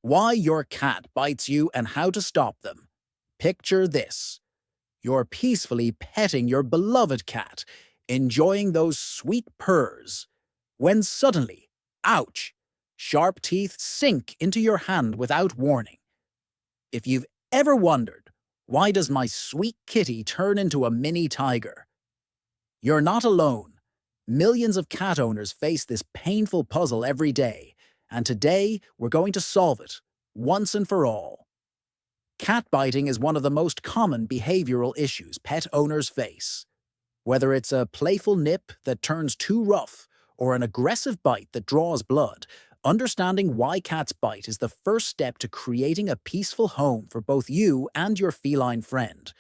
Why your cat bites you and how to stop them. Picture this. You're peacefully petting your beloved cat, enjoying those sweet purrs, when suddenly, ouch, sharp teeth sink into your hand without warning. If you've ever wondered, why does my sweet kitty turn into a mini tiger? You're not alone. Millions of cat owners face this painful puzzle every day, and today we're going to solve it, once and for all. Cat biting is one of the most common behavioral issues pet owners face. Whether it's a playful nip that turns too rough or an aggressive bite that draws blood, understanding why cats bite is the first step to creating a peaceful home for both you and your feline friend.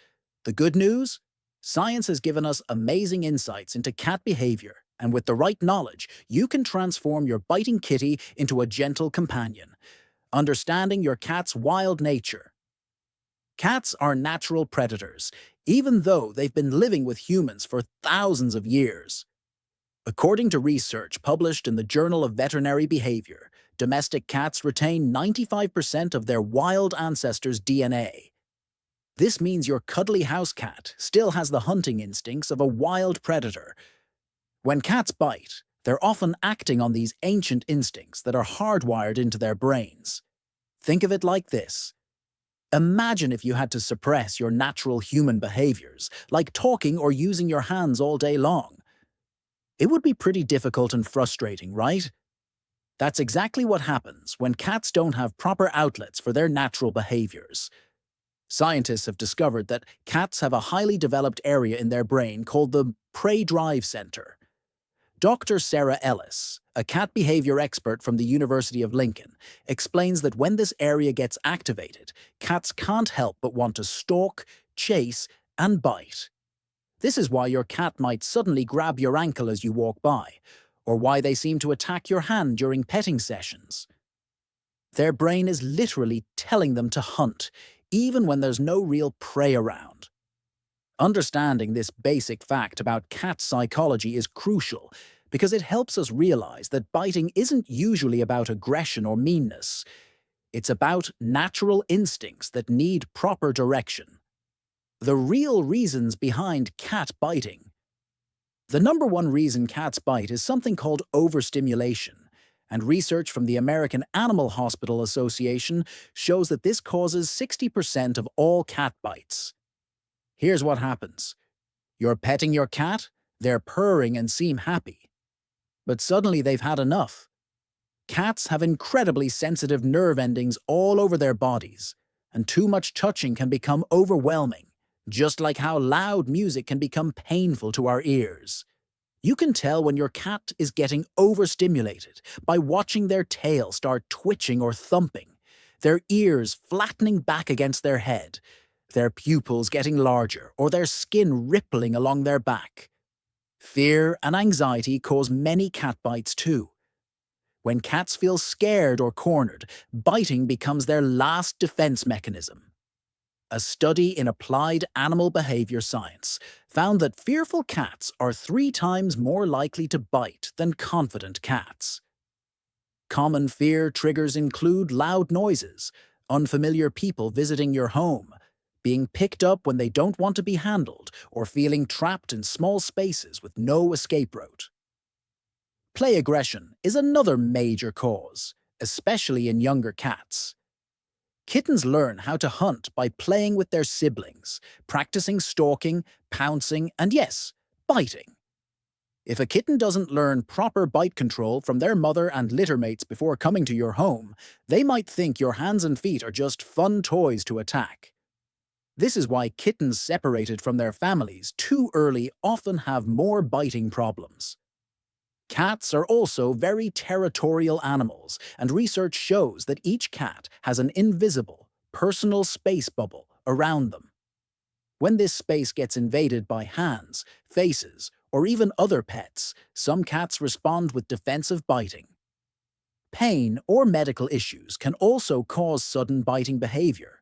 The good news? Science has given us amazing insights into cat behavior, and with the right knowledge, you can transform your biting kitty into a gentle companion. Understanding your cat's wild nature. Cats are natural predators, even though they've been living with humans for thousands of years. According to research published in the Journal of Veterinary Behavior, domestic cats retain 95% of their wild ancestors' DNA. This means your cuddly house cat still has the hunting instincts of a wild predator. When cats bite, they're often acting on these ancient instincts that are hardwired into their brains. Think of it like this. Imagine if you had to suppress your natural human behaviors, like talking or using your hands all day long. It would be pretty difficult and frustrating, right? That's exactly what happens when cats don't have proper outlets for their natural behaviors. Scientists have discovered that cats have a highly developed area in their brain called the prey drive center. Dr. Sarah Ellis, a cat behavior expert from the University of Lincoln, explains that when this area gets activated, cats can't help but want to stalk, chase, and bite. This is why your cat might suddenly grab your ankle as you walk by, or why they seem to attack your hand during petting sessions. Their brain is literally telling them to hunt, even when there's no real prey around. Understanding this basic fact about cat psychology is crucial because it helps us realize that biting isn't usually about aggression or meanness. It's about natural instincts that need proper direction. The real reasons behind cat biting. The number one reason cats bite is something called overstimulation, and research from the American Animal Hospital Association shows that this causes 60% of all cat bites. Here's what happens. You're petting your cat, they're purring and seem happy. But suddenly they've had enough. Cats have incredibly sensitive nerve endings all over their bodies, and too much touching can become overwhelming, just like how loud music can become painful to our ears. You can tell when your cat is getting overstimulated by watching their tail start twitching or thumping, their ears flattening back against their head, their pupils getting larger, or their skin rippling along their back. Fear and anxiety cause many cat bites too. When cats feel scared or cornered, biting becomes their last defense mechanism. A study in applied animal behavior science found that fearful cats are 3 times more likely to bite than confident cats. Common fear triggers include loud noises, unfamiliar people visiting your home, being picked up when they don't want to be handled, or feeling trapped in small spaces with no escape route. Play aggression is another major cause, especially in younger cats. Kittens learn how to hunt by playing with their siblings, practicing stalking, pouncing, and yes, biting. If a kitten doesn't learn proper bite control from their mother and littermates before coming to your home, they might think your hands and feet are just fun toys to attack. This is why kittens separated from their families too early often have more biting problems. Cats are also very territorial animals, and research shows that each cat has an invisible, personal space bubble around them. When this space gets invaded by hands, faces, or even other pets, some cats respond with defensive biting. Pain or medical issues can also cause sudden biting behavior.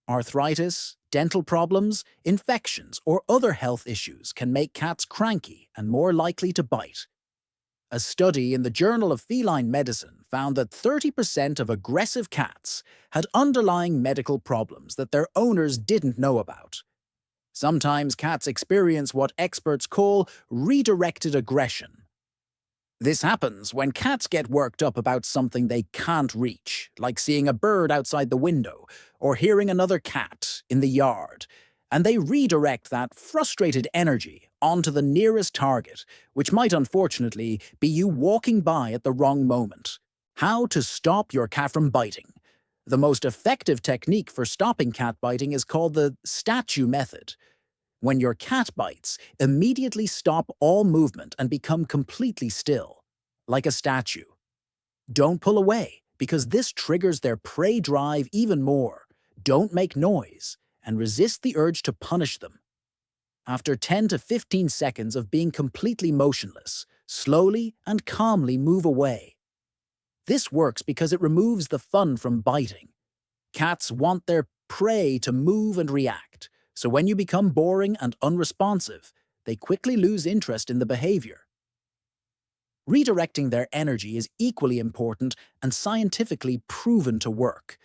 Arthritis, dental problems, infections, or other health issues can make cats cranky and more likely to bite. A study in the Journal of Feline Medicine found that 30% of aggressive cats had underlying medical problems that their owners didn't know about. Sometimes cats experience what experts call redirected aggression. This happens when cats get worked up about something they can't reach, like seeing a bird outside the window or hearing another cat in the yard, and they redirect that frustrated energy onto the nearest target, which might unfortunately be you walking by at the wrong moment. How to stop your cat from biting. The most effective technique for stopping cat biting is called the statue method. When your cat bites, immediately stop all movement and become completely still, like a statue. Don't pull away, because this triggers their prey drive even more. Don't make noise, and resist the urge to punish them. After 10 to 15 seconds of being completely motionless, slowly and calmly move away. This works because it removes the fun from biting. Cats want their prey to move and react, so when you become boring and unresponsive, they quickly lose interest in the behavior. Redirecting their energy is equally important and scientifically proven to work.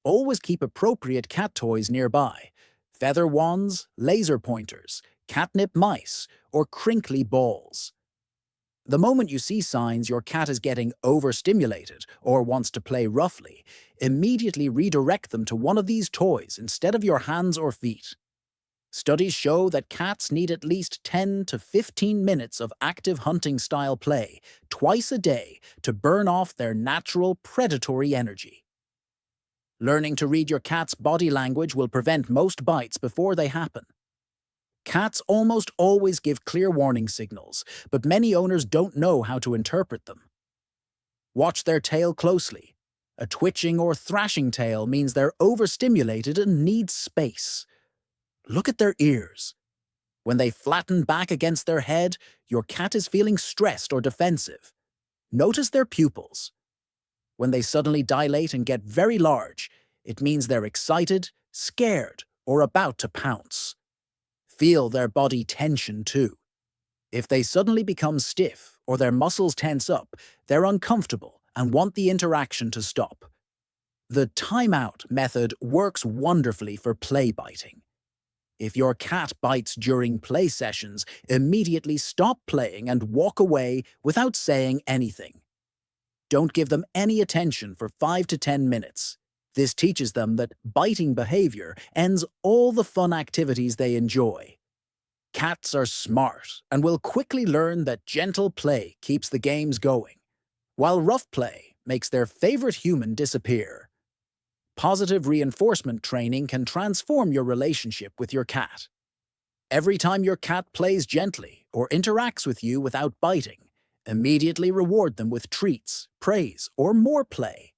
Always keep appropriate cat toys nearby: feather wands, laser pointers, catnip mice, or crinkly balls. The moment you see signs your cat is getting overstimulated or wants to play roughly, immediately redirect them to one of these toys instead of your hands or feet. Studies show that cats need at least 10 to 15 minutes of active hunting-style play twice a day to burn off their natural predatory energy. Learning to read your cat's body language will prevent most bites before they happen. Cats almost always give clear warning signals, but many owners don't know how to interpret them. Watch their tail closely. A twitching or thrashing tail means they're overstimulated and need space. Look at their ears. When they flatten back against their head, your cat is feeling stressed or defensive. Notice their pupils. When they suddenly dilate and get very large, it means they're excited, scared, or about to pounce. Feel their body tension too. If they suddenly become stiff or their muscles tense up, they're uncomfortable and want the interaction to stop. The timeout method works wonderfully for play biting. If your cat bites during play sessions, immediately stop playing and walk away without saying anything. Don't give them any attention for 5 to 10 minutes. This teaches them that biting behavior ends all the fun activities they enjoy. Cats are smart and will quickly learn that gentle play keeps the games going, while rough play makes their favorite human disappear. Positive reinforcement training can transform your relationship with your cat. Every time your cat plays gently or interacts with you without biting, immediately reward them with treats, praise, or more play.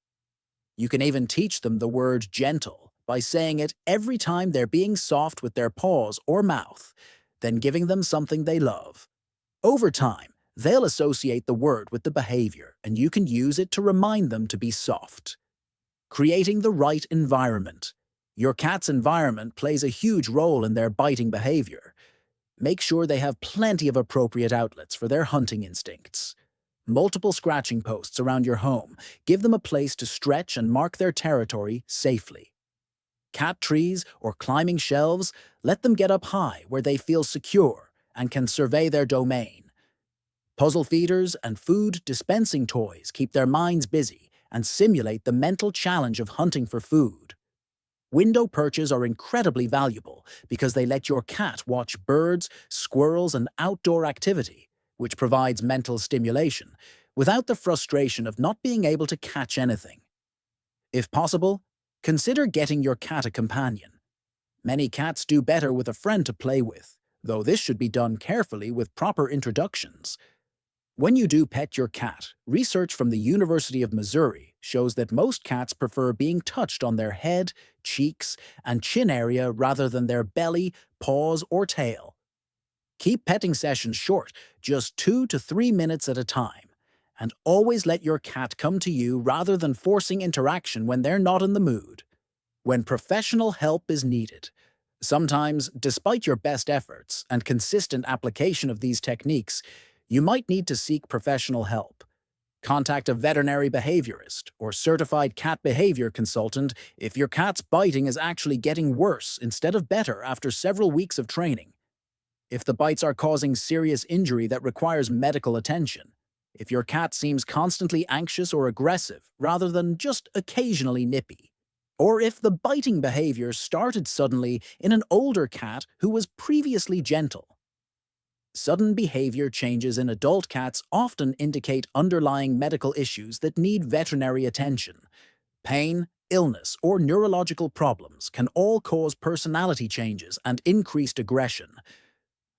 You can even teach them the word gentle by saying it every time they're being soft with their paws or mouth, then giving them something they love. Over time, they'll associate the word with the behavior, and you can use it to remind them to be soft. Creating the right environment. Your cat's environment plays a huge role in their biting behavior. Make sure they have plenty of appropriate outlets for their hunting instincts. Multiple scratching posts around your home give them a place to stretch and mark their territory safely. Cat trees or climbing shelves let them get up high where they feel secure and can survey their domain. Puzzle feeders and food dispensing toys keep their minds busy and simulate the mental challenge of hunting for food. Window perches are incredibly valuable because they let your cat watch birds, squirrels, and outdoor activity, which provides mental stimulation, without the frustration of not being able to catch anything. If possible, consider getting your cat a companion. Many cats do better with a friend to play with, though this should be done carefully with proper introductions. When you do pet your cat, research from the University of Missouri shows that most cats prefer being touched on their head, cheeks, and chin area rather than their belly, paws, or tail. Keep petting sessions short, just 2 to 3 minutes at a time, and always let your cat come to you rather than forcing interaction when they're not in the mood. When professional help is needed. Sometimes, despite your best efforts and consistent application of these techniques, You might need to seek professional help. Contact a veterinary behaviorist or certified cat behavior consultant if your cat's biting is actually getting worse instead of better after several weeks of training. If the bites are causing serious injury that requires medical attention. If your cat seems constantly anxious or aggressive rather than just occasionally nippy. Or if the biting behavior started suddenly in an older cat who was previously gentle. Sudden behavior changes in adult cats often indicate underlying medical issues that need veterinary attention. Pain, illness, or neurological problems can all cause personality changes and increased aggression.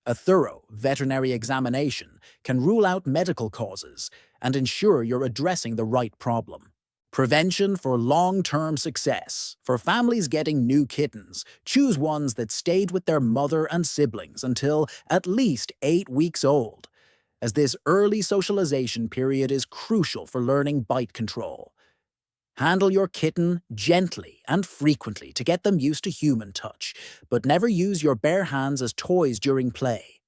A thorough veterinary examination can rule out medical causes and ensure you're addressing the right problem. Prevention for long-term success. For families getting new kittens, choose ones that stayed with their mother and siblings until at least 8 weeks old, as this early socialization period is crucial for learning bite control. Handle your kitten gently and frequently to get them used to human touch, but never use your bare hands as toys during play.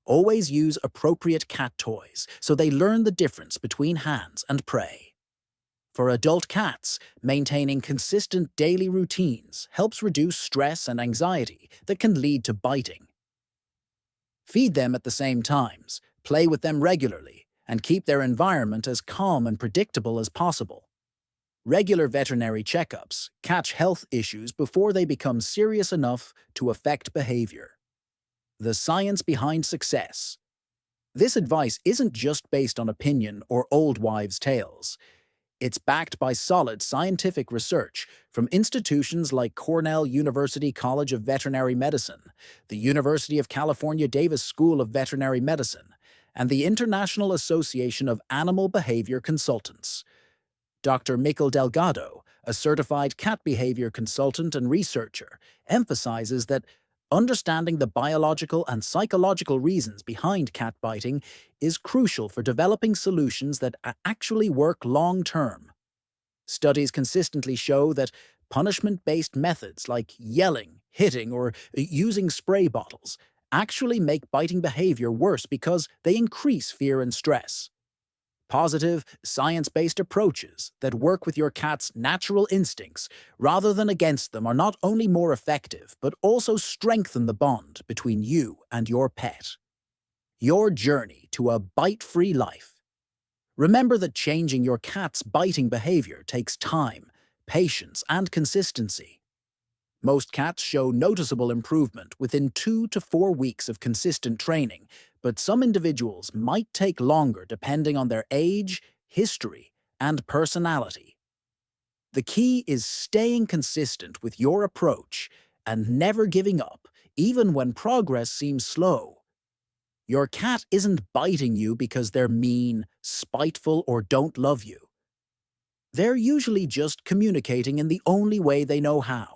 Always use appropriate cat toys so they learn the difference between hands and prey. For adult cats, maintaining consistent daily routines helps reduce stress and anxiety that can lead to biting. Feed them at the same times, play with them regularly, and keep their environment as calm and predictable as possible. Regular veterinary checkups catch health issues before they become serious enough to affect behavior. The science behind success. This advice isn't just based on opinion or old wives' tales. It's backed by solid scientific research from institutions like Cornell University College of Veterinary Medicine, the University of California Davis School of Veterinary Medicine, and the International Association of Animal Behavior Consultants. Dr. Mikel Delgado, a certified cat behavior consultant and researcher, emphasizes that understanding the biological and psychological reasons behind cat biting is crucial for developing solutions that actually work long-term. Studies consistently show that punishment-based methods like yelling, hitting, or using spray bottles actually make biting behavior worse because they increase fear and stress. Positive, science-based approaches that work with your cat's natural instincts rather than against them are not only more effective, but also strengthen the bond between you and your pet. Your journey to a bite-free life. Remember that changing your cat's biting behavior takes time, patience, and consistency. Most cats show noticeable improvement within 2 to 4 weeks of consistent training, but some individuals might take longer depending on their age, history, and personality. The key is staying consistent with your approach and never giving up, even when progress seems slow. Your cat isn't biting you because they're mean, spiteful, or don't love you. They're usually just communicating in the only way they know how.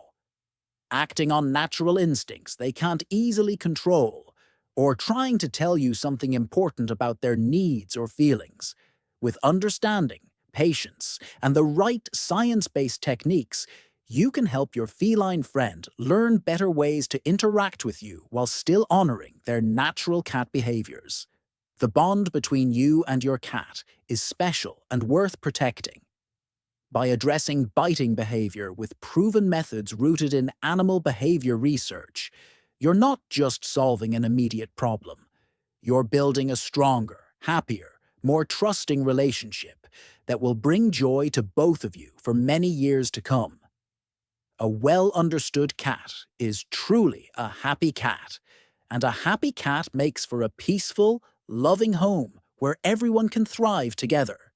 Acting on natural instincts they can't easily control, or trying to tell you something important about their needs or feelings. With understanding, patience, and the right science-based techniques, you can help your feline friend learn better ways to interact with you while still honoring their natural cat behaviors. The bond between you and your cat is special and worth protecting. By addressing biting behavior with proven methods rooted in animal behavior research, you're not just solving an immediate problem. You're building a stronger, happier, more trusting relationship that will bring joy to both of you for many years to come. A well-understood cat is truly a happy cat, and a happy cat makes for a peaceful, loving home where everyone can thrive together.